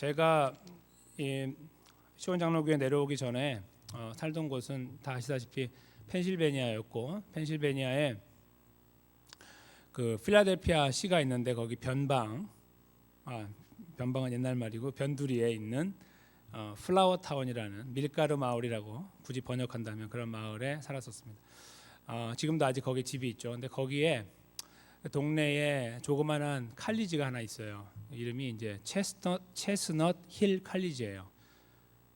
제가 이 시온 장로교회 내려오기 전에 살던 곳은 다 아시다시피 펜실베니아였고, 펜실베니아에 그 필라델피아 시가 있는데 거기 변방은 옛날 말이고 변두리에 있는 플라워 타운이라는 밀가루 마을이라고 굳이 번역한다면 그런 마을에 살았었습니다. 지금도 아직 거기 집이 있죠. 근데 거기에 동네에 조그만한 칼리지가 하나 있어요. 이름이 이제 체스넛 힐 칼리지예요.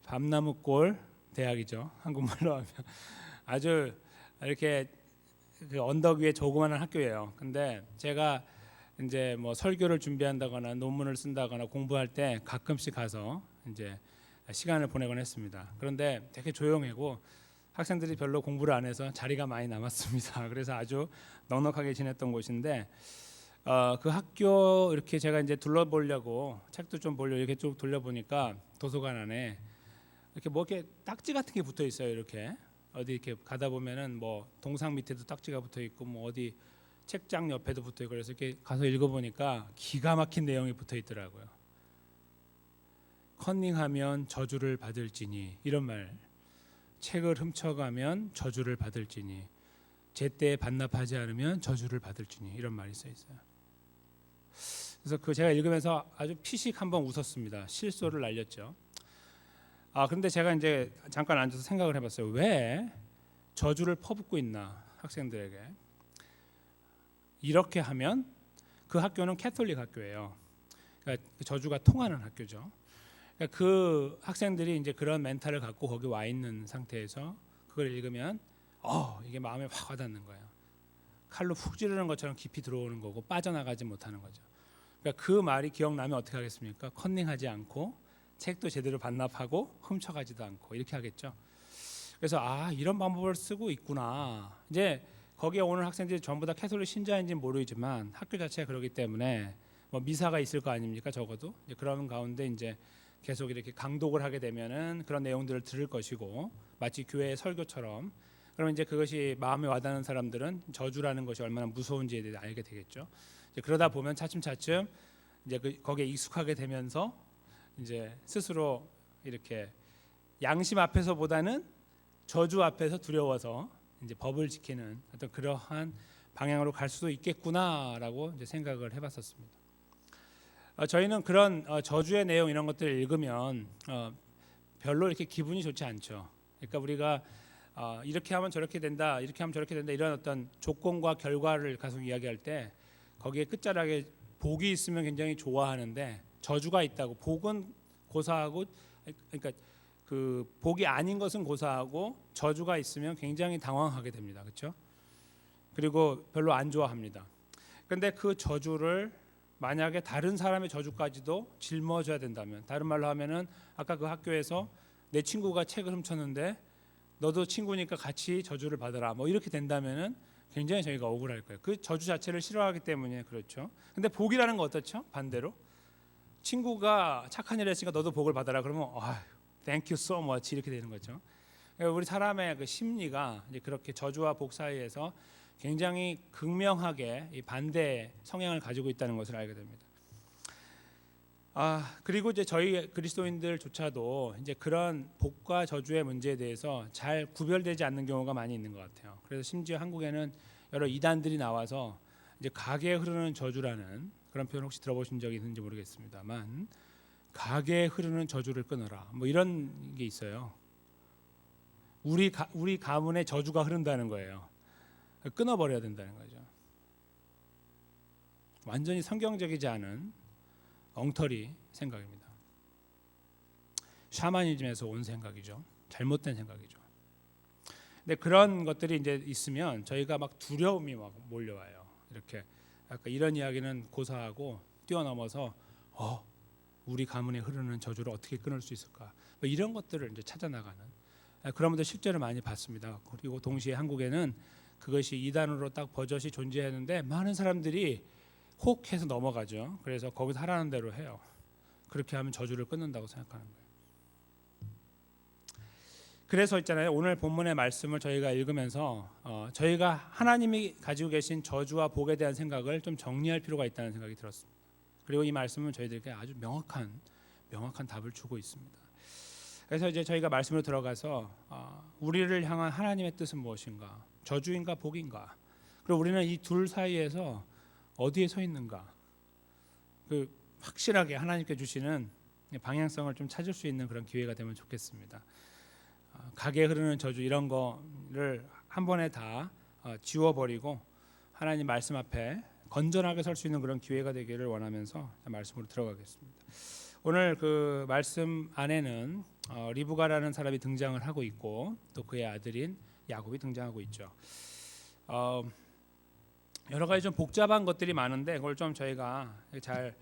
밤나무골 대학이죠. 한국말로 하면 아주 이렇게 그 언덕 위에 조그만한 학교예요. 근데 제가 이제 뭐 설교를 준비한다거나 논문을 쓴다거나 공부할 때 가끔씩 가서 이제 시간을 보내곤 했습니다. 그런데 되게 조용하고 학생들이 별로 공부를 안 해서 자리가 많이 남았습니다. 그래서 아주 넉넉하게 지냈던 곳인데 그 학교 이렇게 제가 이제 둘러보려고 책도 좀 보려고 이렇게 쭉 돌려보니까 도서관 안에 이렇게 뭐 이렇게 딱지 같은 게 붙어 있어요. 이렇게 어디 이렇게 가다 보면은 뭐 동상 밑에도 딱지가 붙어 있고 뭐 어디 책장 옆에도 붙어 있고 그래서 이렇게 가서 읽어보니까 기가 막힌 내용이 붙어 있더라고요. 컨닝하면 저주를 받을지니 이런 말. 책을 훔쳐가면 저주를 받을지니 제때에 반납하지 않으면 저주를 받을지니 이런 말이 써 있어요. 그래서 그 제가 읽으면서 아주 피식 한번 웃었습니다. 실소를 날렸죠. 그런데 제가 이제 잠깐 앉아서 생각을 해봤어요. 왜 저주를 퍼붓고 있나 학생들에게. 이렇게 하면 그 학교는 캐톨릭 학교예요. 그러니까 저주가 통하는 학교죠. 그러니까 그 학생들이 이제 그런 멘탈을 갖고 거기 와 있는 상태에서 그걸 읽으면 이게 마음에 확 와닿는 거예요. 칼로 훅 찌르는 것처럼 깊이 들어오는 거고 빠져나가지 못하는 거죠. 그러니까 그 말이 기억나면 어떻게 하겠습니까? 컨닝하지 않고 책도 제대로 반납하고 훔쳐가지도 않고 이렇게 하겠죠. 그래서 이런 방법을 쓰고 있구나. 이제 거기에 오는 학생들이 전부 다 캐톨릭 신자인지는 모르지만 학교 자체가 그러기 때문에 뭐 미사가 있을 거 아닙니까? 적어도 이제 그런 가운데 이제 계속 이렇게 강독을 하게 되면은 그런 내용들을 들을 것이고 마치 교회의 설교처럼 그러면 이제 그것이 마음에 와닿는 사람들은 저주라는 것이 얼마나 무서운지에 대해 알게 되겠죠. 이제 그러다 보면 차츰차츰 이제 거기에 익숙하게 되면서 이제 스스로 이렇게 양심 앞에서보다는 저주 앞에서 두려워서 이제 법을 지키는 어떤 그러한 방향으로 갈 수도 있겠구나라고 이제 생각을 해봤었습니다. 저희는 그런 저주의 내용 이런 것들을 읽으면 별로 이렇게 기분이 좋지 않죠. 그러니까 우리가 이렇게 하면 저렇게 된다, 이렇게 하면 저렇게 된다 이런 어떤 조건과 결과를 계속 이야기할 때 거기에 끝자락에 복이 있으면 굉장히 좋아하는데 저주가 있다고 복은 고사하고 그러니까 그 복이 아닌 것은 고사하고 저주가 있으면 굉장히 당황하게 됩니다. 그렇죠? 그리고 별로 안 좋아합니다. 그런데 그 저주를 만약에 다른 사람의 저주까지도 짊어져야 된다면 다른 말로 하면은 아까 그 학교에서 내 친구가 책을 훔쳤는데 너도 친구니까 같이 저주를 받아라 뭐 이렇게 된다면은 굉장히 저희가 억울할 거예요. 그 저주 자체를 싫어하기 때문에 그렇죠. 근데 복이라는 거 어떻죠? 반대로 친구가 착한 일을 했으니까 너도 복을 받아라 그러면 thank you so much 이렇게 되는 거죠. 우리 사람의 그 심리가 이제 그렇게 저주와 복 사이에서 굉장히 극명하게 이 반대 성향을 가지고 있다는 것을 알게 됩니다. 그리고 이제 저희 그리스도인들조차도 이제 그런 복과 저주의 문제에 대해서 잘 구별되지 않는 경우가 많이 있는 것 같아요. 그래서 심지어 한국에는 여러 이단들이 나와서 이제 가게에 흐르는 저주라는 그런 표현 혹시 들어보신 적이 있는지 모르겠습니다만 가게에 흐르는 저주를 끊어라 뭐 이런 게 있어요. 우리 가문에 저주가 흐른다는 거예요. 끊어버려야 된다는 거죠. 완전히 성경적이지 않은 엉터리 생각입니다. 샤머니즘에서 온 생각이죠. 잘못된 생각이죠. 근데 그런 것들이 이제 있으면 저희가 막 두려움이 막 몰려와요. 이렇게 아까 이런 이야기는 고사하고 뛰어넘어서 우리 가문에 흐르는 저주를 어떻게 끊을 수 있을까? 뭐 이런 것들을 이제 찾아나가는 그런 분들 실제로 많이 봤습니다. 그리고 동시에 한국에는 그것이 이단으로 딱 버젓이 존재하는데 많은 사람들이 혹해서 넘어가죠. 그래서 거기서 하라는 대로 해요. 그렇게 하면 저주를 끊는다고 생각하는 거예요. 그래서 있잖아요. 오늘 본문의 말씀을 저희가 읽으면서 저희가 하나님이 가지고 계신 저주와 복에 대한 생각을 좀 정리할 필요가 있다는 생각이 들었습니다. 그리고 이 말씀은 저희들에게 아주 명확한 명확한 답을 주고 있습니다. 그래서 이제 저희가 말씀으로 들어가서 우리를 향한 하나님의 뜻은 무엇인가? 저주인가 복인가? 그리고 우리는 이 둘 사이에서 어디에 서 있는가? 그 확실하게 하나님께 주시는 방향성을 좀 찾을 수 있는 그런 기회가 되면 좋겠습니다. 가게 흐르는 저주 이런 거를 한 번에 다 지워버리고 하나님 말씀 앞에 건전하게 설 수 있는 그런 기회가 되기를 원하면서 말씀으로 들어가겠습니다. 오늘 그 말씀 안에는 리브가라는 사람이 등장을 하고 있고 또 그의 아들인 야곱이 등장하고 있죠. 여러 가지 좀 복잡한 것들이 많은데 그걸 좀 저희가 잘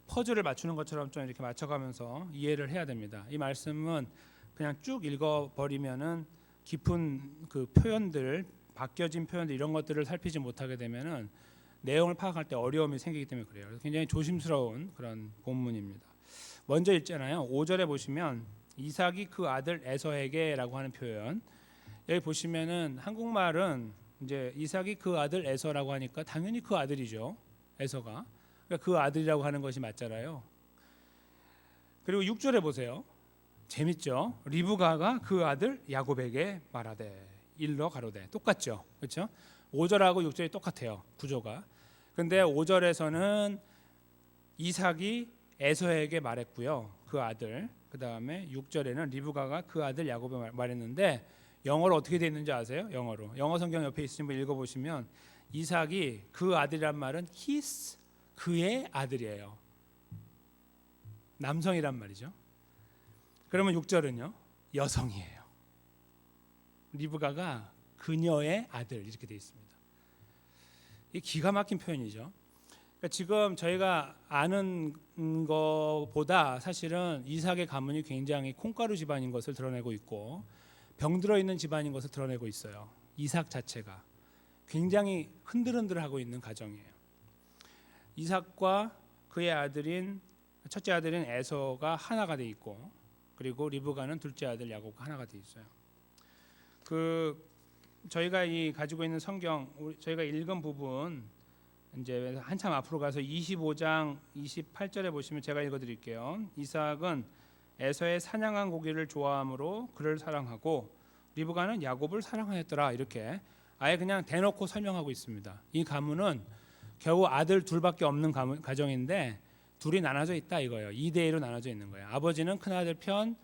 퍼즐을 맞추는 것처럼 좀 이렇게 맞춰가면서 이해를 해야 됩니다. 이 말씀은 그냥 쭉 읽어버리면은 깊은 그 표현들, 바뀌어진 표현들 이런 것들을 살피지 못하게 되면은 내용을 파악할 때 어려움이 생기기 때문에 그래요. 그래서 굉장히 조심스러운 그런 본문입니다. 먼저 읽잖아요. 5절에 보시면 이삭이 그 아들 에서에게라고 하는 표현. 여기 보시면은 한국말은 이제 이삭이 그 아들 에서라고 하니까 당연히 그 아들이죠. 에서가. 그러니까 그 아들이라고 하는 것이 맞잖아요. 그리고 6절에 보세요. 재밌죠? 리브가가 그 아들 야곱에게 말하되 일러 가로되 똑같죠. 그렇죠? 5절하고 6절이 똑같아요. 구조가. 근데 5절에서는 이삭이 에서에게 말했고요. 그 아들. 그다음에 6절에는 리브가가 그 아들 야곱에 말했는데 영어로 어떻게 되어 있는지 아세요? 영어 성경 옆에 있으신 분 읽어보시면 이삭이 그 아들이란 말은 his 그의 아들이에요. 남성이란 말이죠. 그러면 6절은요 여성이에요. 리브가가 그녀의 아들 이렇게 되어 있습니다. 이 기가 막힌 표현이죠. 그러니까 지금 저희가 아는 것보다 사실은 이삭의 가문이 굉장히 콩가루 집안인 것을 드러내고 있고 병들어 있는 집안인 것을 드러내고 있어요. 이삭 자체가 굉장히 흔들흔들하고 있는 가정이에요. 이삭과 그의 아들인 첫째 아들인 에서가 하나가 돼 있고 그리고 리브가는 둘째 아들 야곱과 하나가 돼 있어요. 저희가 가지고 있는 성경 저희가 읽은 부분 이제 한참 앞으로 가서 25장 28절에 보시면 제가 읽어드릴게요. 이삭은 에서의 사냥한 고기를 좋아함으로 그를 사랑하고 리브가는 야곱을 사랑하였더라. 이렇게 아예 그냥 대놓고 설명하고 있습니다. 이 가문은 겨우 아들 둘밖에 없는 가정인데 둘이 나눠져 있다 이거예요. 2대2로 나눠져 있는 거예요. 아버지는 큰 아들 편,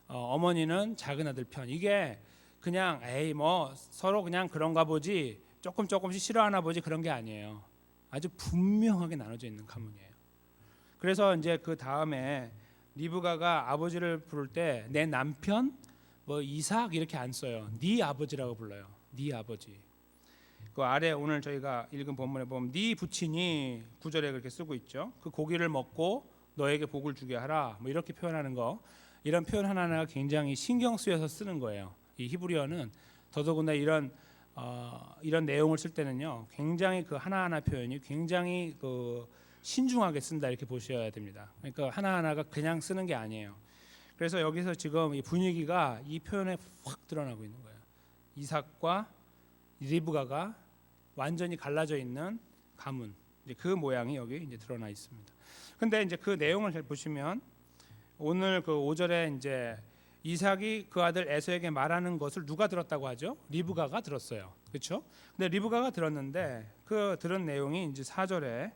어머니는 작은 아들 편. 이게 그냥 에이 뭐 서로 그냥 그런가 보지 조금씩 싫어하나 보지 그런 게 아니에요. 아주 분명하게 나눠져 있는 가문이에요. 그래서 이제 그 다음에 리브가가 아버지를 부를 때 내 남편 뭐 이삭 이렇게 안 써요. 네 아버지라고 불러요. 네 아버지. 그 아래 오늘 저희가 읽은 본문에 보면 네 부친이 9절에 그렇게 쓰고 있죠. 그 고기를 먹고 너에게 복을 주게 하라. 뭐 이렇게 표현하는 거. 이런 표현 하나하나가 굉장히 신경 쓰여서 쓰는 거예요. 이 히브리어는 더더군다나 이런 내용을 쓸 때는요. 굉장히 그 하나하나 표현이 굉장히 그 신중하게 쓴다 이렇게 보셔야 됩니다. 그러니까 하나하나가 그냥 쓰는 게 아니에요. 그래서 여기서 지금 이 분위기가 이 표현에 확 드러나고 있는 거예요. 이삭과 리브가가 완전히 갈라져 있는 가문. 이제 그 모양이 여기 이제 드러나 있습니다. 근데 이제 그 내용을 잘 보시면 오늘 그 5절에 이제 이삭이 그 아들 에서에게 말하는 것을 누가 들었다고 하죠? 리브가가 들었어요. 그렇죠? 근데 리브가가 들었는데 그 들은 내용이 이제 4절에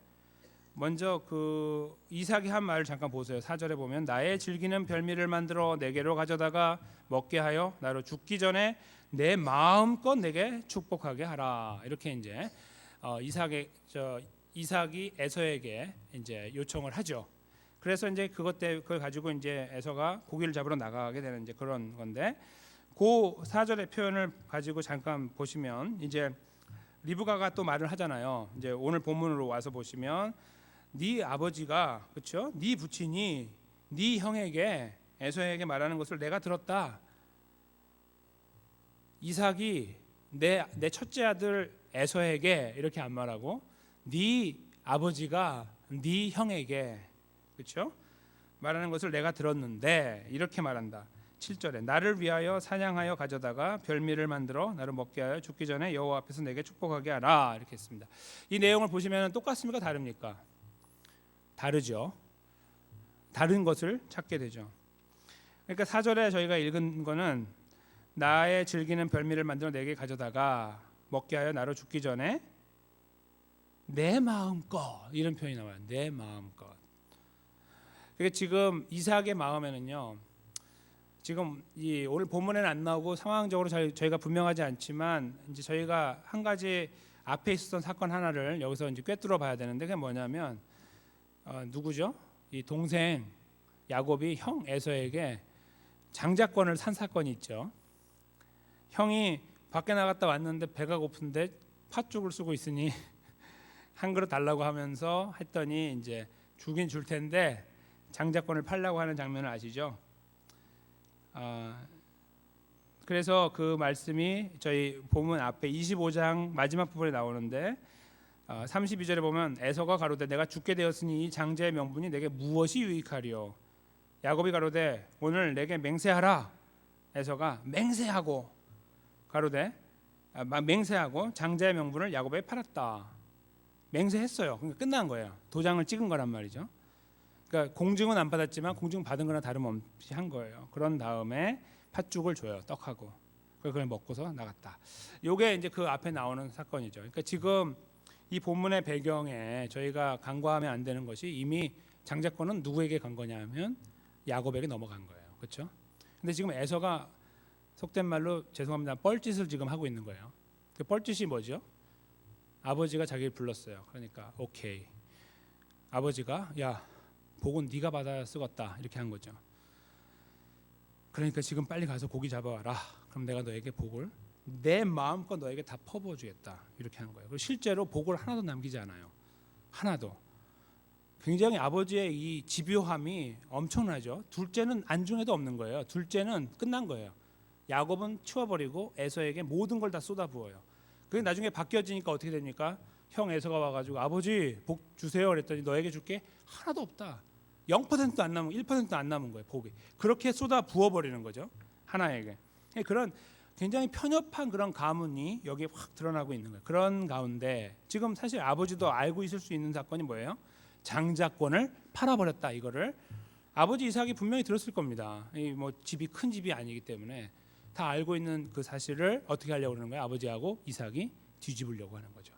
먼저 그 이삭이 한 말을 잠깐 보세요. 4절에 보면 나의 즐기는 별미를 만들어 내게로 가져다가 먹게 하여 나로 죽기 전에 내 마음껏 내게 축복하게 하라. 이렇게 이제 이삭이 에서에게 이제 요청을 하죠. 그래서 이제 그걸 가지고 이제 에서가 고기를 잡으러 나가게 되는 이제 그런 건데 그 4절의 표현을 가지고 잠깐 보시면 이제 리브가가 또 말을 하잖아요. 이제 오늘 본문으로 와서 보시면 네 아버지가 그렇죠? 네 부친이 네 형에게 에서에게 말하는 것을 내가 들었다. 이삭이 내 첫째 아들 에서에게 이렇게 안 말하고 네 아버지가 네 형에게 그렇죠? 말하는 것을 내가 들었는데 이렇게 말한다. 7절에 나를 위하여 사냥하여 가져다가 별미를 만들어 나를 먹게 하여 죽기 전에 여호와 앞에서 내게 축복하게 하라 이렇게 했습니다. 이 내용을 보시면 똑같습니까? 다릅니까? 다르죠. 다른 것을 찾게 되죠. 그러니까 4절에 저희가 읽은 거는 나의 즐기는 별미를 만들어 내게 가져다가 먹게 하여 나로 죽기 전에 내 마음껏, 이런 표현이 나와요. 내 마음껏. 그게 지금 이삭의 마음에는요, 지금 이 오늘 본문에는 안 나오고 상황적으로 저희가 분명하지 않지만 이제 저희가 한 가지 앞에 있었던 사건 하나를 여기서 이제 꿰뚫어 봐야 되는데, 그게 뭐냐면 누구죠? 이 동생 야곱이 형 에서에게 장자권을 산 사건이 있죠. 형이 밖에 나갔다 왔는데 배가 고픈데 팥죽을 쓰고 있으니 한 그릇 달라고 하면서 했더니 이제 주긴 줄 텐데 장자권을 팔라고 하는 장면을 아시죠? 그래서 그 말씀이 저희 본문 앞에 25장 마지막 부분에 나오는데 32절에 보면 에서가 가로되 내가 죽게 되었으니 이 장자의 명분이 내게 무엇이 유익하리요? 야곱이 가로되 오늘 내게 맹세하라. 에서가 맹세하고 가로되 맹세하고 장자의 명분을 야곱에 팔았다. 맹세했어요. 그러니까 끝난 거예요. 도장을 찍은 거란 말이죠. 그러니까 공증은 안 받았지만 공증 받은 거나 다름없이 한 거예요. 그런 다음에 팥죽을 줘요. 떡하고. 그걸 먹고서 나갔다. 요게 이제 그 앞에 나오는 사건이죠. 그러니까 지금 이 본문의 배경에 저희가 간과하면 안 되는 것이 이미 장자권은 누구에게 간 거냐면 야곱에게 넘어간 거예요. 그렇죠? 근데 지금 에서가 속된 말로 죄송합니다. 뻘짓을 지금 하고 있는 거예요. 그 뻘짓이 뭐죠? 아버지가 자기를 불렀어요. 그러니까 오케이. 아버지가 야 복은 네가 받아 쓰겄다 이렇게 한 거죠. 그러니까 지금 빨리 가서 고기 잡아와라. 그럼 내가 너에게 복을 내 마음껏 너에게 다 퍼부어주겠다 이렇게 한 거예요. 그리고 실제로 복을 하나도 남기지 않아요. 하나도. 굉장히 아버지의 이 집요함이 엄청나죠. 둘째는 안중에도 없는 거예요. 둘째는 끝난 거예요. 야곱은 치워버리고 에서에게 모든 걸 다 쏟아부어요. 그게 나중에 바뀌어지니까 어떻게 됩니까? 형 에서가 와가지고 아버지 복 주세요 그랬더니 너에게 줄게 하나도 없다. 0%도 안 남은 1%도 안 남은 거예요. 복이. 그렇게 쏟아 부어버리는 거죠. 하나에게. 그런 굉장히 편협한 그런 가문이 여기에 확 드러나고 있는 거예요. 그런 가운데 지금 사실 아버지도 알고 있을 수 있는 사건이 뭐예요? 장자권을 팔아버렸다. 이거를 아버지 이삭이 분명히 들었을 겁니다. 이 뭐 집이 큰 집이 아니기 때문에 다 알고 있는 그 사실을 어떻게 하려고 그러는 거예요? 아버지하고 이삭이 뒤집으려고 하는 거죠.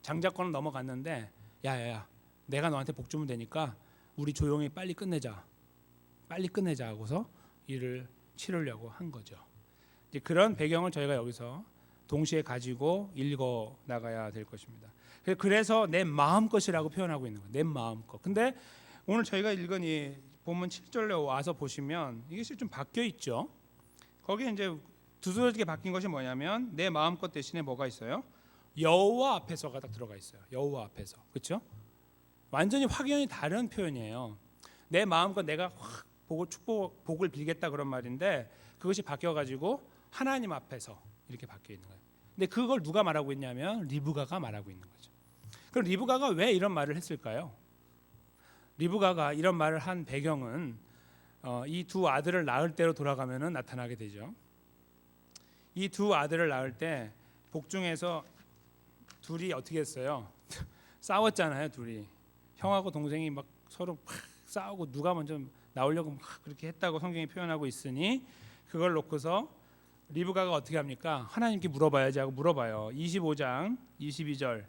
장자권은 넘어갔는데 야야야 내가 너한테 복 주면 되니까 우리 조용히 빨리 끝내자. 빨리 끝내자 하고서 일을 치르려고 한 거죠. 이제 그런 배경을 저희가 여기서 동시에 가지고 읽어 나가야 될 것입니다. 그래서 내 마음 것이라고 표현하고 있는 거예요. 내 마음 것. 근데 오늘 저희가 읽은 이 본문 7절에 와서 보시면 이게 좀 바뀌어 있죠. 거기에 이제 두드러지게 바뀐 것이 뭐냐면 내 마음 것 대신에 뭐가 있어요? 여호와 앞에서가 딱 들어가 있어요. 여호와 앞에서. 그렇죠? 완전히 확연히 다른 표현이에요. 내 마음껏 내가 확 복을 빌겠다 그런 말인데 그것이 바뀌어 가지고 하나님 앞에서 이렇게 바뀌어 있는 거예요. 근데 그걸 누가 말하고 있냐면 리브가가 말하고 있는 거죠. 그럼 리브가가 왜 이런 말을 했을까요? 리브가가 이런 말을 한 배경은 이 두 아들을 낳을 때로 돌아가면은 나타나게 되죠. 이 두 아들을 낳을 때 복중에서 둘이 어떻게 했어요? 싸웠잖아요, 둘이. 형하고 동생이 막 서로 막 싸우고 누가 먼저 나오려고 막 그렇게 했다고 성경이 표현하고 있으니 그걸 놓고서 리브가가 어떻게 합니까? 하나님께 물어봐야지 하고 물어봐요. 25장 22절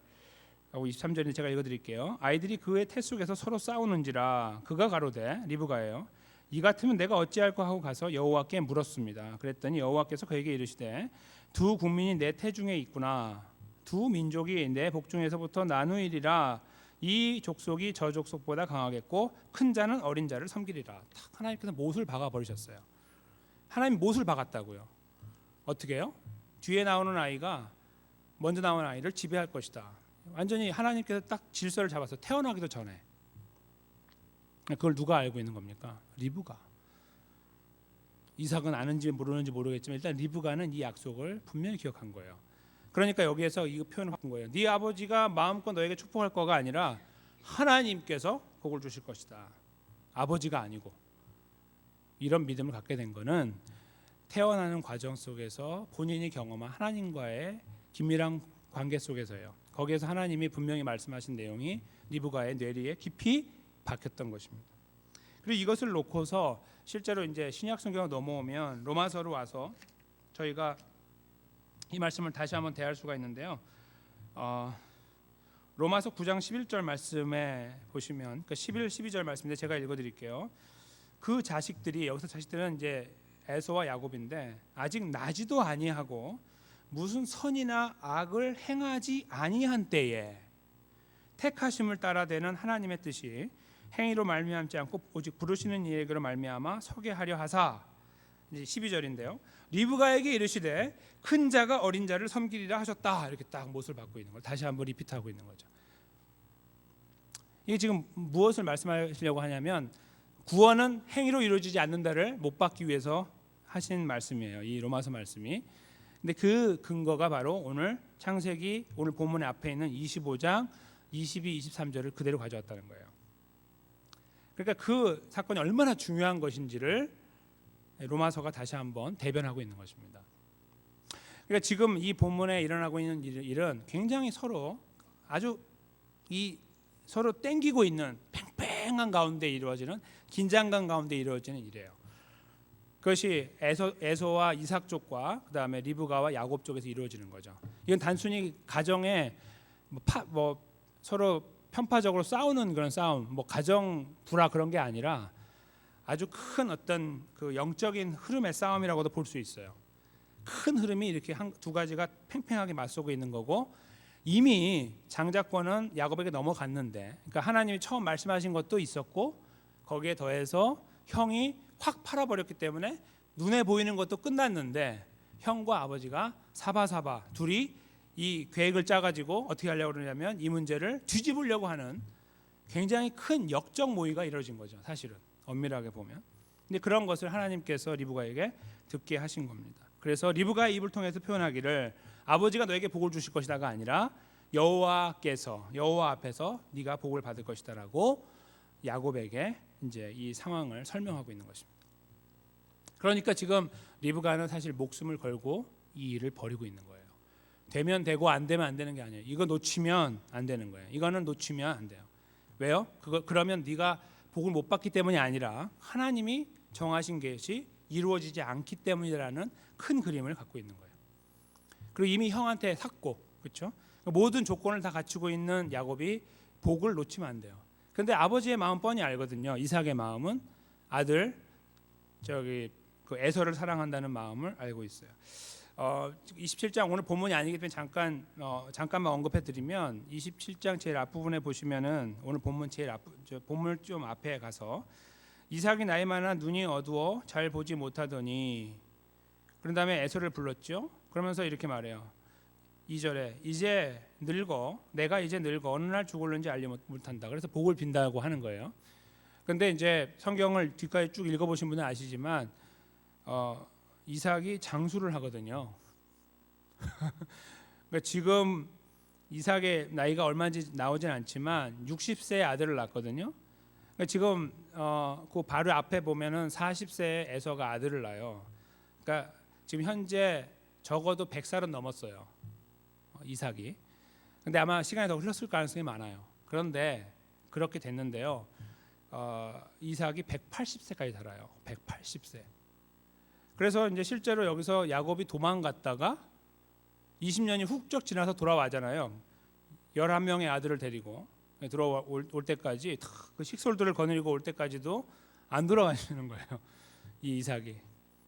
하고 23절에 제가 읽어드릴게요. 아이들이 그의 태 속에서 서로 싸우는지라 그가 가로되 리브가예요. 이 같으면 내가 어찌할까 하고 가서 여호와께 물었습니다. 그랬더니 여호와께서 그에게 이르시되 두 국민이 내 태중에 있구나. 두 민족이 내 복중에서부터 나누이리라. 이 족속이 저 족속보다 강하겠고 큰 자는 어린 자를 섬기리라. 탁 하나님께서 못을 박아 버리셨어요. 하나님 못을 박았다고요. 어떻게 해요? 뒤에 나오는 아이가 먼저 나오는 아이를 지배할 것이다. 완전히 하나님께서 딱 질서를 잡아서 태어나기도 전에. 그걸 누가 알고 있는 겁니까? 리브가. 이삭은 아는지 모르는지 모르겠지만 일단 리브가는 이 약속을 분명히 기억한 거예요. 그러니까 여기에서 이 표현을 바꾼 거예요. 네 아버지가 마음껏 너에게 축복할 거가 아니라 하나님께서 복을 주실 것이다. 아버지가 아니고. 이런 믿음을 갖게 된 거는 태어나는 과정 속에서 본인이 경험한 하나님과의 긴밀한 관계 속에서요. 거기에서 하나님이 분명히 말씀하신 내용이 리브가의 뇌리에 깊이 박혔던 것입니다. 그리고 이것을 놓고서 실제로 이제 신약 성경으로 넘어오면 로마서로 와서 저희가 이 말씀을 다시 한번 대할 수가 있는데요. 로마서 9장 11절 말씀에 보시면 그 11, 12절 말씀인데 제가 읽어드릴게요. 그 자식들이 여기서 자식들은 이제 에서와 야곱인데 아직 나지도 아니하고 무슨 선이나 악을 행하지 아니한 때에 택하심을 따라 되는 하나님의 뜻이 행위로 말미암지 않고 오직 부르시는 이에게로 말미암아 서게 하려 하사. 이제 12절인데요. 리브가에게 이르시되 큰 자가 어린 자를 섬기리라 하셨다. 이렇게 딱 못을 받고 있는 걸 다시 한번 리피트하고 있는 거죠. 이게 지금 무엇을 말씀하시려고 하냐면 구원은 행위로 이루어지지 않는다를 못 받기 위해서 하신 말씀이에요. 이 로마서 말씀이. 근데 그 근거가 바로 오늘 창세기 오늘 본문의 앞에 있는 25장 22, 23절을 그대로 가져왔다는 거예요. 그러니까 그 사건이 얼마나 중요한 것인지를 로마서가 다시 한번 대변하고 있는 것입니다. 그러니까 지금 이 본문에 일어나고 있는 일은 굉장히 서로 아주 서로 땡기고 있는 팽팽한 가운데 이루어지는 긴장감 가운데 이루어지는 일이에요. 그것이 에서와 이삭 쪽과 그다음에 리브가와 야곱 쪽에서 이루어지는 거죠. 이건 단순히 가정에 서로 편파적으로 싸우는 그런 싸움, 가정 불화 그런 게 아니라 아주 큰 어떤 그 영적인 흐름의 싸움이라고도 볼 수 있어요. 큰 흐름이 이렇게 두 가지가 팽팽하게 맞서고 있는 거고 이미 장자권은 야곱에게 넘어갔는데, 그러니까 하나님이 처음 말씀하신 것도 있었고 거기에 더해서 형이 확 팔아버렸기 때문에 눈에 보이는 것도 끝났는데 형과 아버지가 사바사바 둘이 이 계획을 짜가지고 어떻게 하려고 그러냐면 이 문제를 뒤집으려고 하는 굉장히 큰 역적 모의가 이루어진 거죠. 사실은 엄밀하게 보면. 근데 그런 것을 하나님께서 리브가에게 듣게 하신 겁니다. 그래서 리브가의 입을 통해서 표현하기를 아버지가 너에게 복을 주실 것이다가 아니라 여호와 앞에서 네가 복을 받을 것이다라고 야곱에게 이제 이 상황을 설명하고 있는 것입니다. 그러니까 지금 리브가는 사실 목숨을 걸고 이 일을 벌이고 있는 거예요. 되면 되고 안 되면 안 되는 게 아니에요. 이거 놓치면 안 되는 거예요. 이거는 놓치면 안 돼요. 왜요? 그러면 네가 복을 못 받기 때문이 아니라 하나님이 정하신 것이 이루어지지 않기 때문이라는 큰 그림을 갖고 있는 거예요. 그리고 이미 형한테 샀고, 그렇죠? 모든 조건을 다 갖추고 있는 야곱이 복을 놓치면 안 돼요. 그런데 아버지의 마음 뻔히 알거든요. 이삭의 마음은 아들 그 에서를 사랑한다는 마음을 알고 있어요. 27장 오늘 본문이 아니기 때문에 잠깐만 언급해 드리면 27장 제일 앞부분에 보시면은 오늘 본문 본문 좀 앞에 가서 이삭이 나이 많아 눈이 어두워 잘 보지 못하더니 그런 다음에 에서를 불렀죠. 그러면서 이렇게 말해요. 2절에 내가 이제 늙어 어느 날 죽을는지 알지 못한다. 그래서 복을 빈다고 하는 거예요. 근데 이제 성경을 뒤까지 쭉 읽어보신 분은 아시지만 이삭이 장수를 하거든요. 그러니까 지금 이삭의 나이가 얼마인지 나오진 않지만 60세의 아들을 낳거든요. 그러니까 지금 그 바로 앞에 보면은 40세의 에서가 아들을 낳아요. 그러니까 지금 현재 적어도 100살은 넘었어요. 이삭이. 근데 아마 시간이 더 흘렀을 가능성이 많아요. 그런데 그렇게 됐는데요. 이삭이 180세까지 살아요. 180세. 그래서 이제 실제로 여기서 야곱이 도망갔다가 20년이 훅쩍 지나서 돌아와잖아요. 11명의 아들을 데리고 올 때까지 그 식솔들을 거느리고 올 때까지도 안 돌아가시는 거예요. 이 이삭이.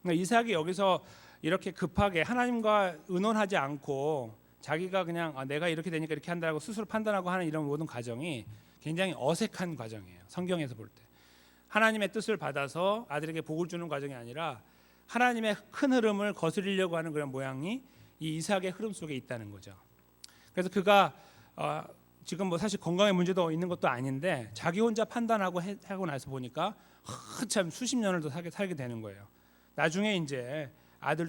그러니까 이삭이 여기서 이렇게 급하게 하나님과 의논하지 않고 자기가 그냥 내가 이렇게 되니까 이렇게 한다고 스스로 판단하고 하는 이런 모든 과정이 굉장히 어색한 과정이에요. 성경에서 볼 때. 하나님의 뜻을 받아서 아들에게 복을 주는 과정이 아니라 하나님의 큰 흐름을 거스리려고 하는 그런 모양이 이 이삭의 흐름 속에 있다는 거죠. 그래서 그가 지금 사실 건강에 문제도 있는 것도 아닌데 자기 혼자 판단하고 하고 나서 보니까 한참 수십 년을 더 살게 되는 거예요. 나중에 이제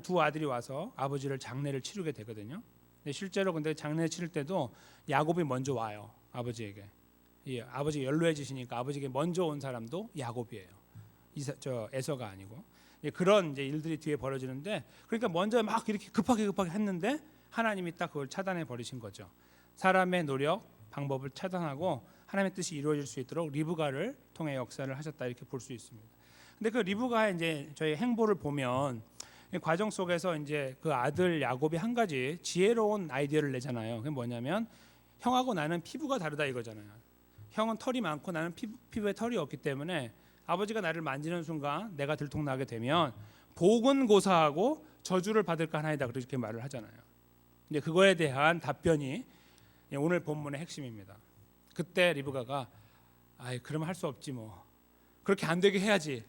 두 아들이 와서 아버지를 장례를 치르게 되거든요. 근데 실제로 근데 장례 치를 때도 야곱이 먼저 와요. 아버지에게. 아버지 연로해지시니까 아버지에게 먼저 온 사람도 야곱이에요. 에서가 아니고. 그런 이제 일들이 뒤에 벌어지는데 그러니까 먼저 막 이렇게 급하게 했는데 하나님이 딱 그걸 차단해 버리신 거죠. 사람의 노력, 방법을 차단하고 하나님의 뜻이 이루어질 수 있도록 리브가를 통해 역사를 하셨다 이렇게 볼 수 있습니다. 근데 그 리브가의 이제 저희 행보를 보면 이 과정 속에서 이제 그 아들 야곱이 한 가지 지혜로운 아이디어를 내잖아요. 그게 뭐냐면 형하고 나는 피부가 다르다 이거잖아요. 형은 털이 많고 나는 피부에 털이 없기 때문에 아버지가 나를 만지는 순간 내가 들통나게 되면 복은 고사하고 저주를 받을까 하나이다 그렇게 말을 하잖아요. 이제 그거에 대한 답변이 오늘 본문의 핵심입니다. 그때 리브가가 그러면 할 수 없지 뭐 그렇게 안 되게 해야지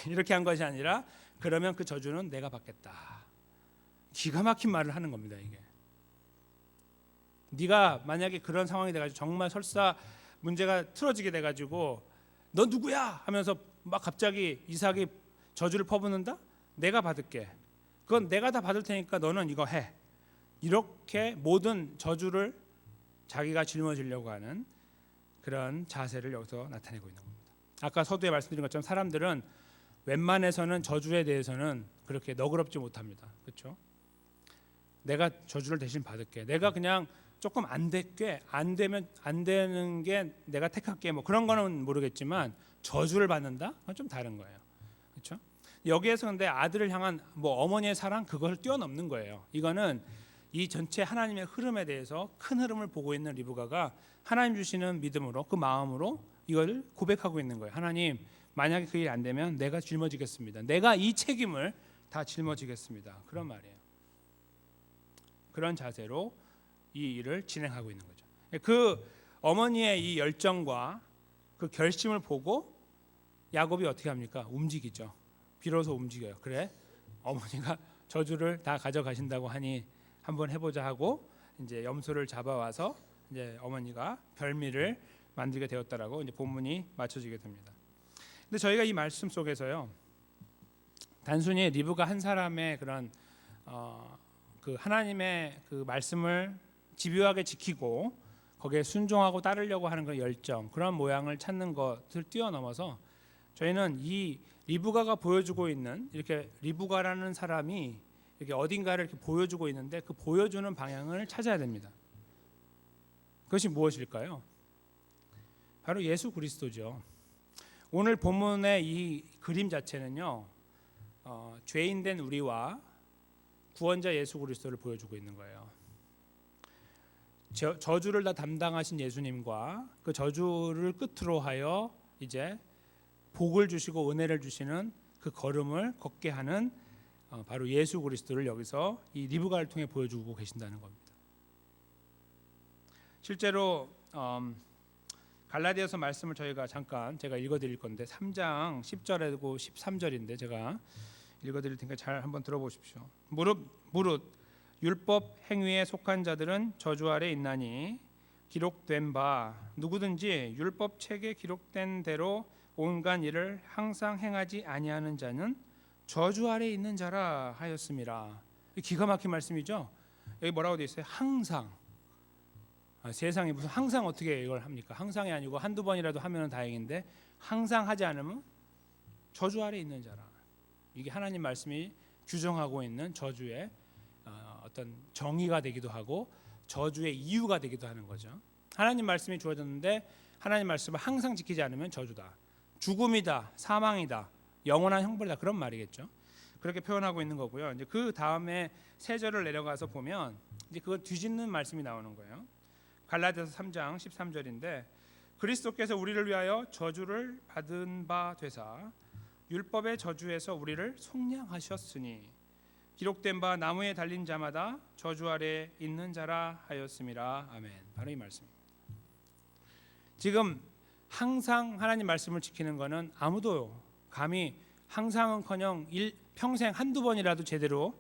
이렇게 한 것이 아니라 그러면 그 저주는 내가 받겠다. 기가 막힌 말을 하는 겁니다. 이게 네가 만약에 그런 상황이 돼가지고 정말 설사 문제가 틀어지게 돼가지고 너 누구야 하면서 막 갑자기 이삭이 저주를 퍼붓는다? 내가 받을게. 그건 내가 다 받을 테니까 너는 이거 해. 이렇게 모든 저주를 자기가 짊어지려고 하는 그런 자세를 여기서 나타내고 있는 겁니다. 아까 서두에 말씀드린 것처럼 사람들은 웬만해서는 저주에 대해서는 그렇게 너그럽지 못합니다. 그렇죠? 내가 저주를 대신 받을게. 내가 그냥 조금 안 될게 안 되면 안 되는 게 내가 택할게. 뭐 그런 거는 모르겠지만 저주를 받는다? 그건 좀 다른 거예요. 그렇죠? 여기에서 근데 아들을 향한 뭐 어머니의 사랑 그것을 뛰어넘는 거예요. 이거는 이 전체 하나님의 흐름에 대해서 큰 흐름을 보고 있는 리브가가 하나님 주시는 믿음으로 그 마음으로 이걸 고백하고 있는 거예요. 하나님 만약에 그 일이 안 되면 내가 짊어지겠습니다. 내가 이 책임을 다 짊어지겠습니다. 그런 말이에요. 그런 자세로 이 일을 진행하고 있는 거죠. 그 어머니의 이 열정과 그 결심을 보고 야곱이 어떻게 합니까? 움직이죠. 비로소 움직여요. 그래 어머니가 저주를 다 가져가신다고 하니 한번 해보자 하고 이제 염소를 잡아와서 이제 어머니가 별미를 만들게 되었다라고 이제 본문이 맞춰지게 됩니다. 근데 저희가 이 말씀 속에서요 단순히 리브가 한 사람의 그런 그 하나님의 그 말씀을 집요하게 지키고 거기에 순종하고 따르려고 하는 그런 열정 그런 모양을 찾는 것을 뛰어넘어서 저희는 이 리브가가 보여주고 있는 이렇게 리브가라는 사람이 이렇게 어딘가를 이렇게 보여주고 있는데 그 보여주는 방향을 찾아야 됩니다. 그것이 무엇일까요? 바로 예수 그리스도죠. 오늘 본문의 이 그림 자체는요 죄인된 우리와 구원자 예수 그리스도를 보여주고 있는 거예요. 저주를 다 담당하신 예수님과 그 저주를 끝으로 하여 이제 복을 주시고 은혜를 주시는 그 걸음을 걷게 하는 바로 예수 그리스도를 여기서 이 리브가를 통해 보여주고 계신다는 겁니다. 실제로 갈라디아서 말씀을 제가 읽어드릴 건데 3장 10절이고 13절인데 제가 읽어드릴 테니까 잘 한번 들어보십시오. 무릇 율법 행위에 속한 자들은 저주 아래 있나니 기록된 바 누구든지 율법 책에 기록된 대로 온갖 일을 항상 행하지 아니하는 자는 저주 아래 있는 자라 하였음이라. 기가 막힌 말씀이죠. 여기 뭐라고 되어 있어요? 항상. 세상에 무슨 항상 어떻게 이걸 합니까? 항상이 아니고 한두 번이라도 하면 다행인데 항상 하지 않으면 저주 아래 있는 자라. 이게 하나님 말씀이 규정하고 있는 저주의 어떤 정의가 되기도 하고 저주의 이유가 되기도 하는 거죠. 하나님 말씀이 주어졌는데 하나님 말씀을 항상 지키지 않으면 저주다. 죽음이다, 사망이다, 영원한 형벌이다 그런 말이겠죠. 그렇게 표현하고 있는 거고요. 이제 그 다음에 세 절을 내려가서 보면 이제 그걸 뒤집는 말씀이 나오는 거예요. 갈라디아서 3장 13절인데 그리스도께서 우리를 위하여 저주를 받은 바 되사 율법의 저주에서 우리를 속량하셨으니 기록된 바 나무에 달린 자마다 저주 아래 있는 자라 하였음이라. 아멘. 바로 이 말씀입니다. 지금 항상 하나님 말씀을 지키는 것은 아무도 감히 항상은커녕 평생 한두 번이라도 제대로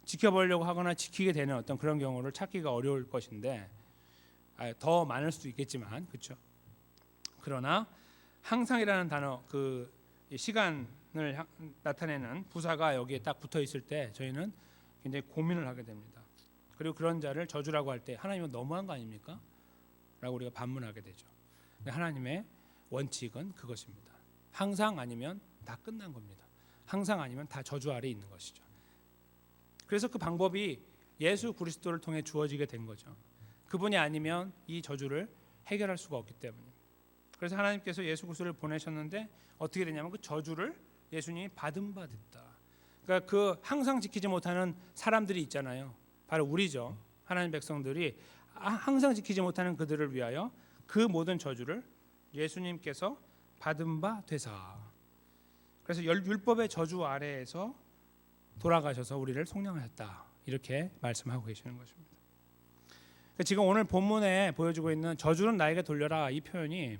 지켜보려고 하거나 지키게 되는 어떤 그런 경우를 찾기가 어려울 것인데 더 많을 수도 있겠지만 그렇죠. 그러나 항상이라는 단어 그 시간을 나타내는 부사가 여기에 딱 붙어 있을 때 저희는 굉장히 고민을 하게 됩니다. 그리고 그런 자를 저주라고 할 때 하나님은 너무한 거 아닙니까? 라고 우리가 반문하게 되죠. 근데 하나님의 원칙은 그것입니다. 항상 아니면 다 끝난 겁니다. 항상 아니면 다 저주 아래 있는 것이죠. 그래서 그 방법이 예수 그리스도를 통해 주어지게 된 거죠. 그분이 아니면 이 저주를 해결할 수가 없기 때문입니다. 그래서 하나님께서 예수 그리스도를 보내셨는데 어떻게 되냐면 그 저주를 예수님이 받은 바 됐다. 그러니까 그 항상 지키지 못하는 사람들이 있잖아요. 바로 우리죠. 하나님 백성들이 항상 지키지 못하는 그들을 위하여 그 모든 저주를 예수님께서 받은 바 되사. 그래서 율법의 저주 아래에서 돌아가셔서 우리를 속량하셨다. 이렇게 말씀하고 계시는 것입니다. 지금 오늘 본문에 보여주고 있는 저주는 나에게 돌려라 이 표현이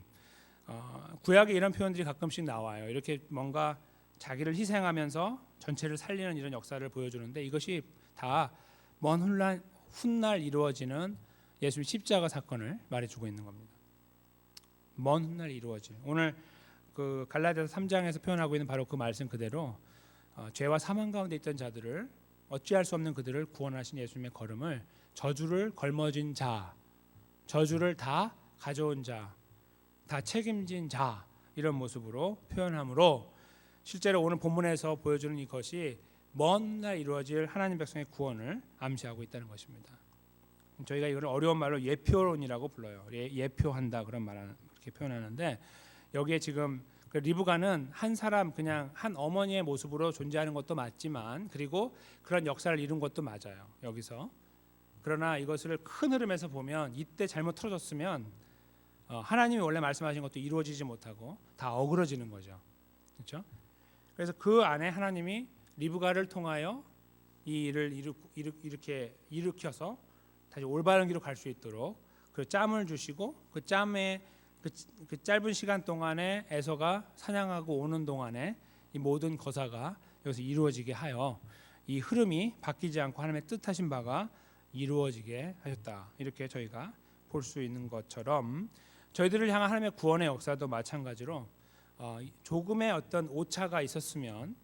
구약에 이런 표현들이 가끔씩 나와요. 이렇게 뭔가 자기를 희생하면서 전체를 살리는 이런 역사를 보여주는데 이것이 다 먼 훗날 이루어지는 예수님 십자가 사건을 말해주고 있는 겁니다. 먼 훗날 이루어질. 오늘 그 갈라디아서 3장에서 표현하고 있는 바로 그 말씀 그대로 죄와 사망 가운데 있던 자들을 어찌할 수 없는 그들을 구원하신 예수님의 걸음을 저주를 걸머진 자, 저주를 다 가져온 자, 다 책임진 자 이런 모습으로 표현하므로 실제로 오늘 본문에서 보여주는 이것이 먼 날 이루어질 하나님 백성의 구원을 암시하고 있다는 것입니다. 저희가 이걸 어려운 말로 예표론이라고 불러요. 예표한다 그런 말을 그렇게 표현하는데 여기에 지금 리브가는 한 사람 그냥 한 어머니의 모습으로 존재하는 것도 맞지만 그리고 그런 역사를 이룬 것도 맞아요. 여기서 그러나 이것을 큰 흐름에서 보면 이때 잘못 틀어졌으면 하나님이 원래 말씀하신 것도 이루어지지 못하고 다 어그러지는 거죠. 그렇죠? 그래서 그 안에 하나님이 리브가를 통하여 이 일을 이렇게 일으켜서 다시 올바른 길로 갈 수 있도록 그 짬을 주시고 그 짬에 그 짧은 시간 동안에 에서가 사냥하고 오는 동안에 이 모든 거사가 여기서 이루어지게 하여 이 흐름이 바뀌지 않고 하나님의 뜻하신 바가 이루어지게 하셨다. 이렇게 저희가 볼 수 있는 것처럼 저희들을 향한 하나님의 구원의 역사도 마찬가지로 조금의 어떤 오차가 있었으면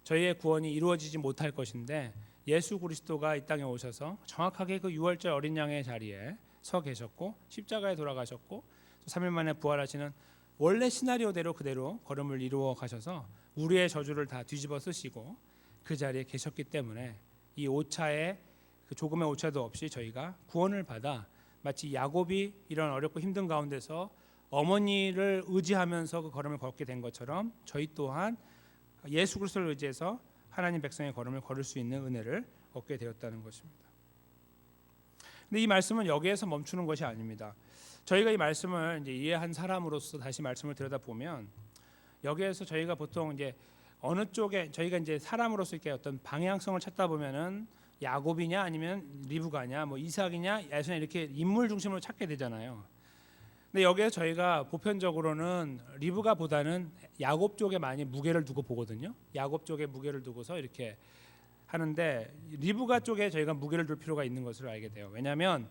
저희의 구원이 이루어지지 못할 것인데 예수 그리스도가 이 땅에 오셔서 정확하게 그 유월절 어린 양의 자리에 서 계셨고 십자가에 돌아가셨고 3일 만에 부활하시는 원래 시나리오대로 그대로 걸음을 이루어 가셔서 우리의 저주를 다 뒤집어 쓰시고 그 자리에 계셨기 때문에 이 오차에 그 조금의 오차도 없이 저희가 구원을 받아 마치 야곱이 이런 어렵고 힘든 가운데서 어머니를 의지하면서 그 걸음을 걷게 된 것처럼 저희 또한 예수 그리스도를 의지해서 하나님 백성의 걸음을 걸을 수 있는 은혜를 얻게 되었다는 것입니다. 근데 이 말씀은 여기에서 멈추는 것이 아닙니다. 저희가 이 말씀을 이제 이해한 사람으로서 다시 말씀을 들여다보면 여기에서 저희가 보통 이제 어느 쪽에 저희가 이제 사람으로서 이렇게 어떤 방향성을 찾다 보면은 야곱이냐 아니면 리브가냐 뭐 이삭이냐 야곱이냐 이렇게 인물 중심으로 찾게 되잖아요. 근데 여기에 저희가 보편적으로는 리브가보다는 야곱 쪽에 많이 무게를 두고 보거든요. 야곱 쪽에 무게를 두고서 이렇게 하는데 리브가 쪽에 저희가 무게를 둘 필요가 있는 것을 알게 돼요. 왜냐하면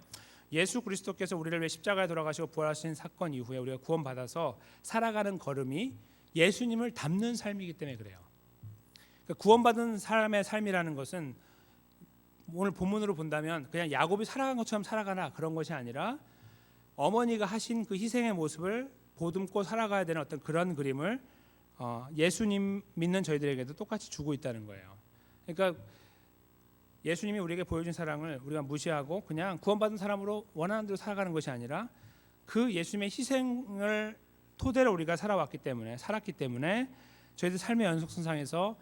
예수 그리스도께서 우리를 위해 십자가에 돌아가시고 부활하신 사건 이후에 우리가 구원받아서 살아가는 걸음이 예수님을 닮는 삶이기 때문에 그래요. 그러니까 구원받은 사람의 삶이라는 것은 오늘 본문으로 본다면 그냥 야곱이 살아간 것처럼 살아가나 그런 것이 아니라 어머니가 하신 그 희생의 모습을 보듬고 살아가야 되는 어떤 그런 그림을 예수님 믿는 저희들에게도 똑같이 주고 있다는 거예요. 그러니까 예수님이 우리에게 보여준 사랑을 우리가 무시하고 그냥 구원받은 사람으로 원하는 대로 살아가는 것이 아니라 그 예수님의 희생을 토대로 우리가 살았기 때문에 저희들 삶의 연속선상에서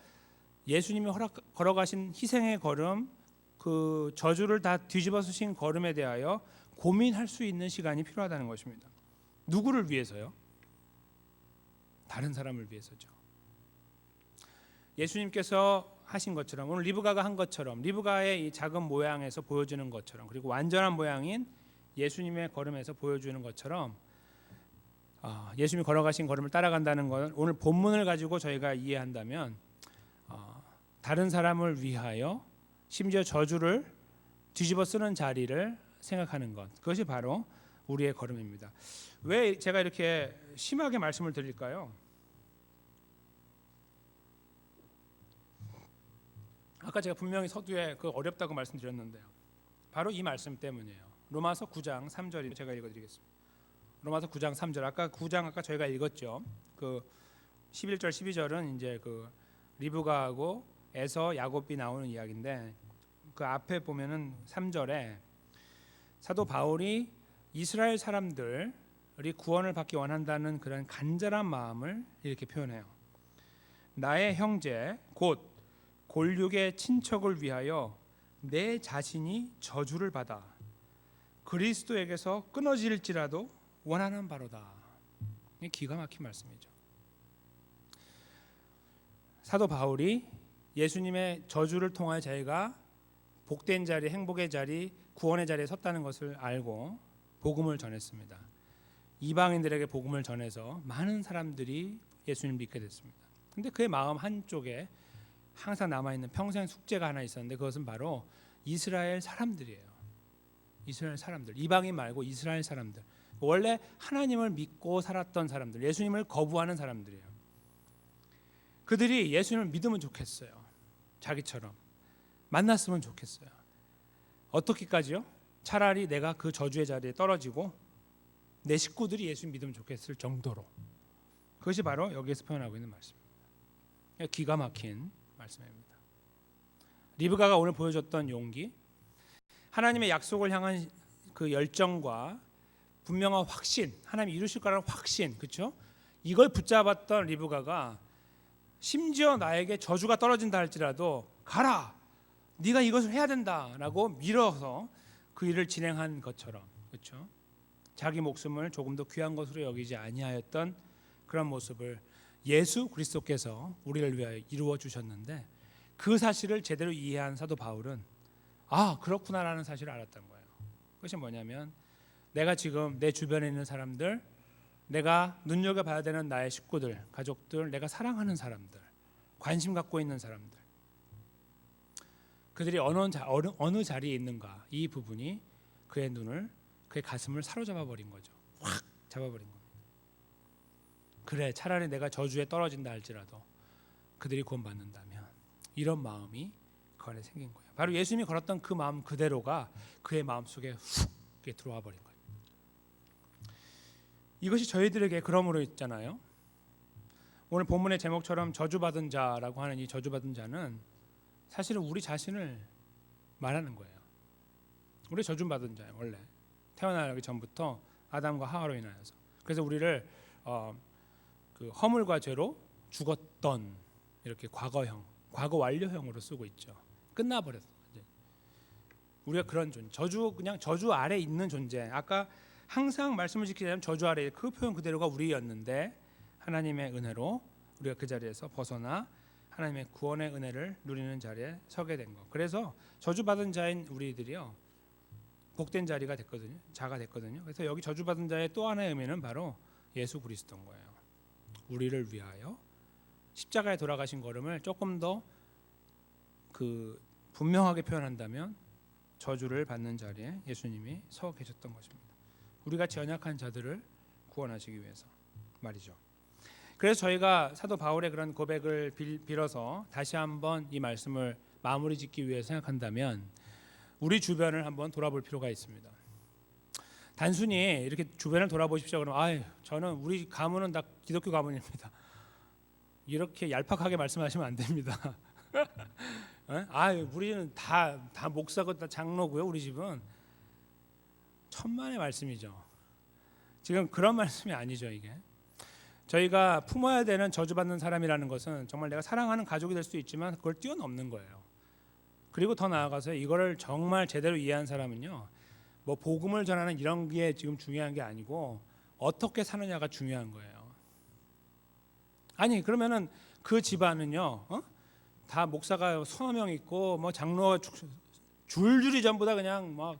예수님이 걸어가신 희생의 걸음, 그 저주를 다 뒤집어 쓰신 걸음에 대하여 고민할 수 있는 시간이 필요하다는 것입니다. 누구를 위해서요? 다른 사람을 위해서죠. 예수님께서 하신 것처럼 오늘 리브가가 한 것처럼 리브가의 이 작은 모양에서 보여주는 것처럼 그리고 완전한 모양인 예수님의 걸음에서 보여주는 것처럼 예수님이 걸어가신 걸음을 따라간다는 것 오늘 본문을 가지고 저희가 이해한다면 다른 사람을 위하여 심지어 저주를 뒤집어 쓰는 자리를 생각하는 것 그것이 바로 우리의 걸음입니다. 왜 제가 이렇게 심하게 말씀을 드릴까요? 아까 제가 분명히 서두에 그 어렵다고 말씀드렸는데요. 바로 이 말씀 때문이에요. 로마서 9장 3절이 제가 읽어드리겠습니다. 로마서 9장 3절 아까 9장 아까 저희가 읽었죠. 그 11절 12절은 이제 그 리브가하고 에서 야곱이 나오는 이야기인데 그 앞에 보면은 3절에 사도 바울이 이스라엘 사람들 구원을 받기 원한다는 그런 간절한 마음을 이렇게 표현해요. 나의 형제 곧 골육의 친척을 위하여 내 자신이 저주를 받아 그리스도에게서 끊어질지라도 원하는 바로다. 이게 기가 막힌 말씀이죠. 사도 바울이 예수님의 저주를 통하여 자기가 복된 자리, 행복의 자리, 구원의 자리에 섰다는 것을 알고 복음을 전했습니다. 이방인들에게 복음을 전해서 많은 사람들이 예수님을 믿게 됐습니다. 근데 그의 마음 한쪽에 항상 남아있는 평생 숙제가 하나 있었는데 그것은 바로 이스라엘 사람들이에요. 이스라엘 사람들, 이방인 말고 이스라엘 사람들. 원래 하나님을 믿고 살았던 사람들, 예수님을 거부하는 사람들이에요. 그들이 예수님을 믿으면 좋겠어요. 자기처럼 만났으면 좋겠어요. 어떻게까지요? 차라리 내가 그 저주의 자리에 떨어지고 내 식구들이 예수님 믿으면 좋겠을 정도로. 그것이 바로 여기에서 표현하고 있는 말씀입니다. 기가 막힌 말씀입니다. 리브가가 오늘 보여줬던 용기, 하나님의 약속을 향한 그 열정과 분명한 확신, 하나님 이루실 거라는 확신, 그렇죠? 이걸 붙잡았던 리브가가 심지어 나에게 저주가 떨어진다 할지라도 가라, 네가 이것을 해야 된다라고 밀어서 그 일을 진행한 것처럼, 그렇죠? 자기 목숨을 조금 더 귀한 것으로 여기지 아니하였던 그런 모습을 예수 그리스도께서 우리를 위하여 이루어 주셨는데, 그 사실을 제대로 이해한 사도 바울은 아, 그렇구나라는 사실을 알았던 거예요. 그것이 뭐냐면, 내가 지금 내 주변에 있는 사람들, 내가 눈여겨봐야 되는 나의 식구들, 가족들, 내가 사랑하는 사람들, 관심 갖고 있는 사람들, 그들이 어느 자리에 있는가, 이 부분이 그의 눈을, 그의 가슴을 사로잡아 버린 거죠. 확 잡아버린 겁니다. 그래, 차라리 내가 저주에 떨어진다 할지라도 그들이 구원받는다면, 이런 마음이 그 안에 생긴 거예요. 바로 예수님이 걸었던 그 마음 그대로가 그의 마음속에 훅 들어와 버린 거예요. 이것이 저희들에게 그러므로 있잖아요. 오늘 본문의 제목처럼 저주받은 자라고 하는 이 저주받은 자는 사실은 우리 자신을 말하는 거예요. 우리 저주받은 자예요. 원래 태어나기 전부터 아담과 하와로 인하여서. 그래서 우리를 그 허물과 죄로 죽었던, 이렇게 과거형, 과거 완료형으로 쓰고 있죠. 끝나버렸어. 우리가 그런 존재, 그냥 저주 아래 있는 존재. 아까 항상 말씀을 지키자면 저주 아래, 그 표현 그대로가 우리였는데 하나님의 은혜로 우리가 그 자리에서 벗어나 하나님의 구원의 은혜를 누리는 자리에 서게 된 거. 그래서 저주받은 자인 우리들이요, 복된 자리가 됐거든요. 자가 됐거든요. 그래서 여기 저주받은 자의 또 하나의 의미는 바로 예수 그리스도인 거예요. 우리를 위하여 십자가에 돌아가신 걸음을 조금 더 그 분명하게 표현한다면 저주를 받는 자리에 예수님이 서 계셨던 것입니다. 우리같이 연약한 자들을 구원하시기 위해서 말이죠. 그래서 저희가 사도 바울의 그런 고백을 빌어서 다시 한번 이 말씀을 마무리 짓기 위해 생각한다면, 우리 주변을 한번 돌아볼 필요가 있습니다. 단순히 이렇게 주변을 돌아보십시오 그러면 아유, 저는 우리 가문은 다 기독교 가문입니다, 이렇게 얄팍하게 말씀하시면 안 됩니다. 아유, 우리는 다 목사고 다 장로고요. 우리 집은 천만의 말씀이죠. 지금 그런 말씀이 아니죠. 이게 저희가 품어야 되는 저주받는 사람이라는 것은 정말 내가 사랑하는 가족이 될 수도 있지만 그걸 뛰어넘는 거예요. 그리고 더 나아가서 이거를 정말 제대로 이해한 사람은요, 뭐 복음을 전하는 이런 게 지금 중요한 게 아니고 어떻게 사느냐가 중요한 거예요. 아니, 그러면은 그 집안은요, 다 목사가 서너 명 있고 뭐 장로가 줄줄이 전부 다 그냥 막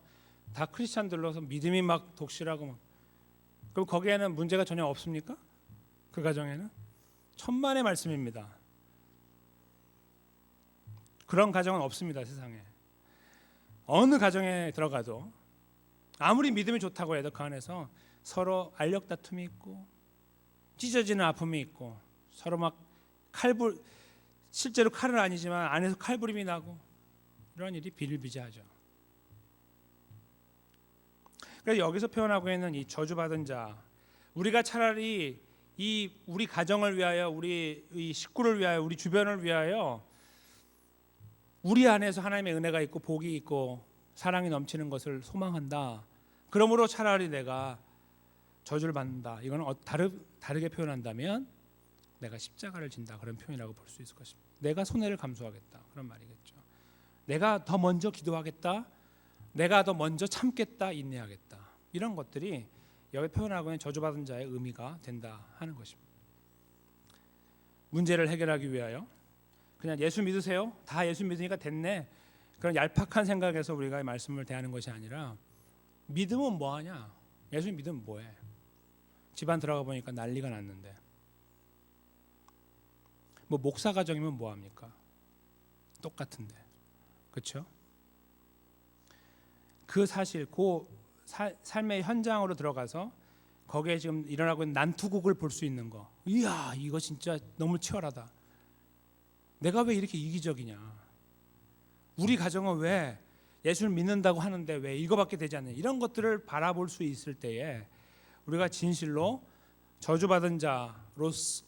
다 크리스찬들로서 믿음이 막 독실하고 막. 그럼 거기에는 문제가 전혀 없습니까? 그 가정에는 천만의 말씀입니다. 그런 가정은 없습니다. 세상에 어느 가정에 들어가도 아무리 믿음이 좋다고 해도 그 안에서 서로 알력 다툼이 있고 찢어지는 아픔이 있고 서로 막 실제로 칼은 아니지만 안에서 칼부림이 나고 이런 일이 비일비재하죠. 그래서 여기서 표현하고 있는 이 저주받은 자, 우리가 차라리 우리 가정을 위하여, 우리 이 식구를 위하여, 우리 주변을 위하여 우리 안에서 하나님의 은혜가 있고 복이 있고 사랑이 넘치는 것을 소망한다. 그러므로 차라리 내가 저주를 받는다. 이거는 다르게 표현한다면 내가 십자가를 진다 그런 표현이라고 볼 수 있을 것입니다. 내가 손해를 감수하겠다 그런 말이겠죠. 내가 더 먼저 기도하겠다. 내가 더 먼저 참겠다. 인내하겠다. 이런 것들이 여기 표현하고 있는 저주받은 자의 의미가 된다 하는 것입니다. 문제를 해결하기 위하여 그냥 예수 믿으세요. 다 예수 믿으니까 됐네. 그런 얄팍한 생각에서 우리가 말씀을 대하는 것이 아니라 믿으면 뭐하냐? 예수 믿으면 뭐해? 집안 들어가 보니까 난리가 났는데 뭐 목사 가정이면 뭐합니까? 똑같은데 그렇죠? 그 사실 그 삶의 현장으로 들어가서 거기에 지금 일어나고 있는 난투극을 볼 수 있는 거 이야 이거 진짜 너무 치열하다. 내가 왜 이렇게 이기적이냐? 우리 가정은 왜 예수를 믿는다고 하는데 왜 이거밖에 되지 않느냐? 이런 것들을 바라볼 수 있을 때에 우리가 진실로 저주받은 자로서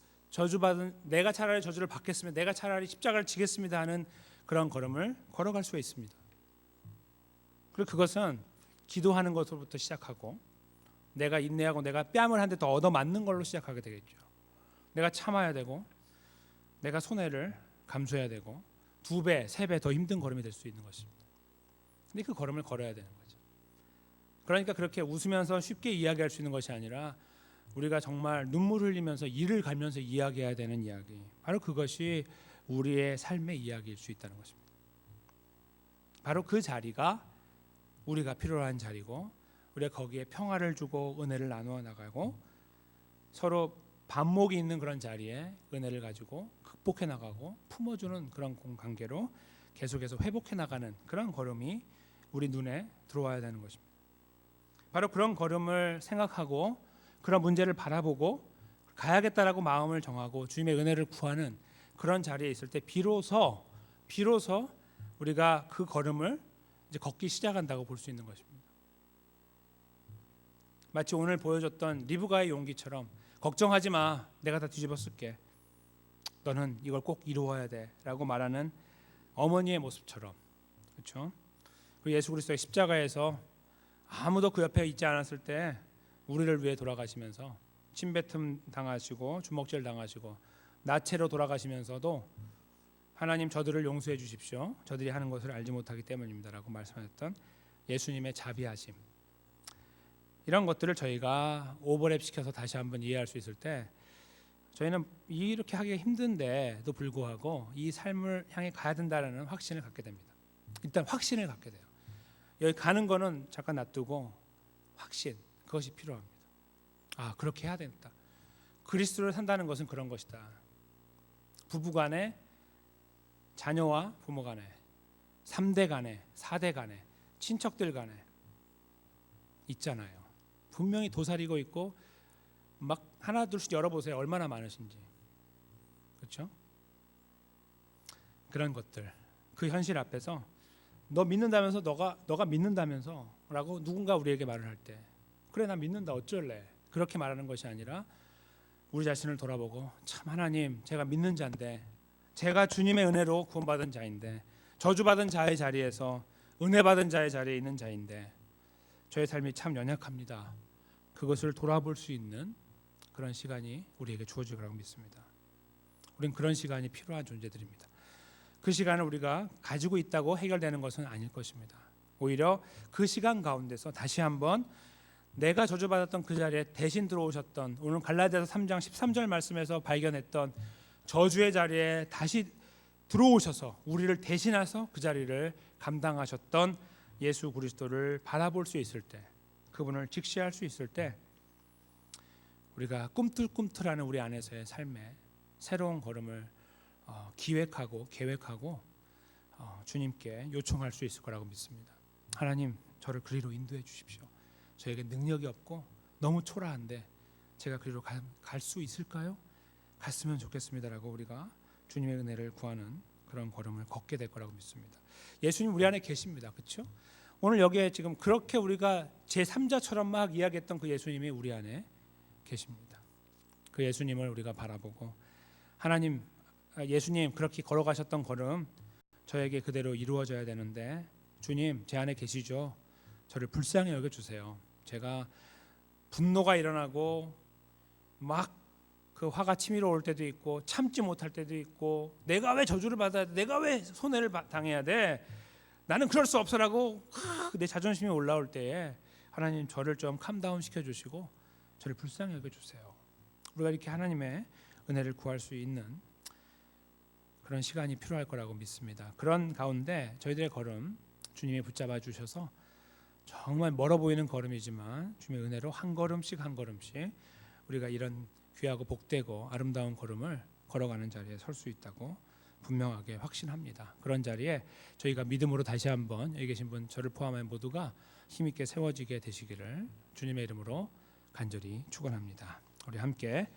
내가 차라리 저주를 받겠으면 내가 차라리 십자가를 지겠습니다 하는 그런 걸음을 걸어갈 수가 있습니다. 그리고 그것은 기도하는 것으로부터 시작하고 내가 인내하고 내가 뺨을 한 대 더 얻어맞는 걸로 시작하게 되겠죠. 내가 참아야 되고 내가 손해를 감수해야 되고 2배, 3배 더 힘든 걸음이 될 수 있는 것입니다. 근데 그 걸음을 걸어야 되는 거죠. 그러니까 그렇게 웃으면서 쉽게 이야기할 수 있는 것이 아니라 우리가 정말 눈물 흘리면서 이를 갈면서 이야기해야 되는 이야기, 바로 그것이 우리의 삶의 이야기일 수 있다는 것입니다. 바로 그 자리가 우리가 필요한 자리고 우리가 거기에 평화를 주고 은혜를 나누어 나가고 서로 반목이 있는 그런 자리에 은혜를 가지고 극복해 나가고 품어주는 그런 관계로 계속해서 회복해 나가는 그런 걸음이 우리 눈에 들어와야 되는 것입니다. 바로 그런 걸음을 생각하고 그런 문제를 바라보고 가야겠다라고 마음을 정하고 주님의 은혜를 구하는 그런 자리에 있을 때 비로소 우리가 그 걸음을 이제 걷기 시작한다고 볼 수 있는 것입니다. 마치 오늘 보여줬던 리브가의 용기처럼 걱정하지 마, 내가 다 뒤집어 쓸게, 너는 이걸 꼭 이루어야 돼라고 말하는 어머니의 모습처럼, 그렇죠? 그리고 예수 그리스도의 십자가에서 아무도 그 옆에 있지 않았을 때 우리를 위해 돌아가시면서 침뱉음 당하시고 주먹질 당하시고 나체로 돌아가시면서도 하나님 저들을 용서해 주십시오. 저들이 하는 것을 알지 못하기 때문입니다라고 말씀하셨던 예수님의 자비하심, 이런 것들을 저희가 오버랩 시켜서 다시 한번 이해할 수 있을 때 저희는 이렇게 하기가 힘든데도 불구하고 이 삶을 향해 가야 된다는 확신을 갖게 됩니다. 일단 확신을 갖게 돼요. 여기 가는 거는 잠깐 놔두고 확신, 그것이 필요합니다. 아, 그렇게 해야 된다. 그리스도를 산다는 것은 그런 것이다. 부부간에, 자녀와 부모간에, 3대 간에, 4대 간에, 친척들 간에 있잖아요. 분명히 도사리고 있고 막 하나 둘씩 열어보세요. 얼마나 많으신지. 그렇죠? 그런 것들, 그 현실 앞에서 너 믿는다면서 너가 믿는다면서 라고 누군가 우리에게 말을 할 때 그래 나 믿는다 어쩔래, 그렇게 말하는 것이 아니라 우리 자신을 돌아보고 참 하나님, 제가 믿는 자인데, 제가 주님의 은혜로 구원받은 자인데, 저주받은 자의 자리에서 은혜받은 자의 자리에 있는 자인데 저의 삶이 참 연약합니다. 그것을 돌아볼 수 있는 그런 시간이 우리에게 주어질 거라고 믿습니다. 우리는 그런 시간이 필요한 존재들입니다. 그 시간을 우리가 가지고 있다고 해결되는 것은 아닐 것입니다. 오히려 그 시간 가운데서 다시 한번 내가 저주받았던 그 자리에 대신 들어오셨던, 오늘 갈라디아서 3장 13절 말씀에서 발견했던 저주의 자리에 다시 들어오셔서 우리를 대신해서 그 자리를 감당하셨던 예수 그리스도를 바라볼 수 있을 때, 그분을 직시할 수 있을 때 우리가 꿈틀꿈틀하는 우리 안에서의 삶에 새로운 걸음을 기획하고 계획하고 주님께 요청할 수 있을 거라고 믿습니다. 하나님, 저를 그리로 인도해 주십시오. 저에게 능력이 없고 너무 초라한데 제가 그리로 갈 수 있을까요? 갔으면 좋겠습니다라고 우리가 주님의 은혜를 구하는 그런 걸음을 걷게 될 거라고 믿습니다. 예수님 우리 안에 계십니다. 그렇죠? 오늘 여기에 지금 그렇게 우리가 제3자처럼 막 이야기했던 그 예수님이 우리 안에 계십니다. 그 예수님을 우리가 바라보고 하나님, 예수님 그렇게 걸어가셨던 걸음 저에게 그대로 이루어져야 되는데 주님 제 안에 계시죠? 저를 불쌍히 여겨주세요. 제가 분노가 일어나고 막 그 화가 치밀어 올 때도 있고 참지 못할 때도 있고 내가 왜 저주를 받아야 돼? 내가 왜 손해를 당해야 돼? 나는 그럴 수 없어라고 내 자존심이 올라올 때에 하나님 저를 좀 캄다운 시켜주시고 저를 불쌍히 여겨주세요. 우리가 이렇게 하나님의 은혜를 구할 수 있는 그런 시간이 필요할 거라고 믿습니다. 그런 가운데 저희들의 걸음 주님이 붙잡아 주셔서 정말 멀어 보이는 걸음이지만 주님의 은혜로 한 걸음씩 한 걸음씩 우리가 이런 귀하고 복되고 아름다운 걸음을 걸어가는 자리에 설 수 있다고 분명하게 확신합니다. 그런 자리에 저희가 믿음으로 다시 한번 여기 계신 분 저를 포함한 모두가 힘있게 세워지게 되시기를 주님의 이름으로 간절히 축원합니다. 우리 함께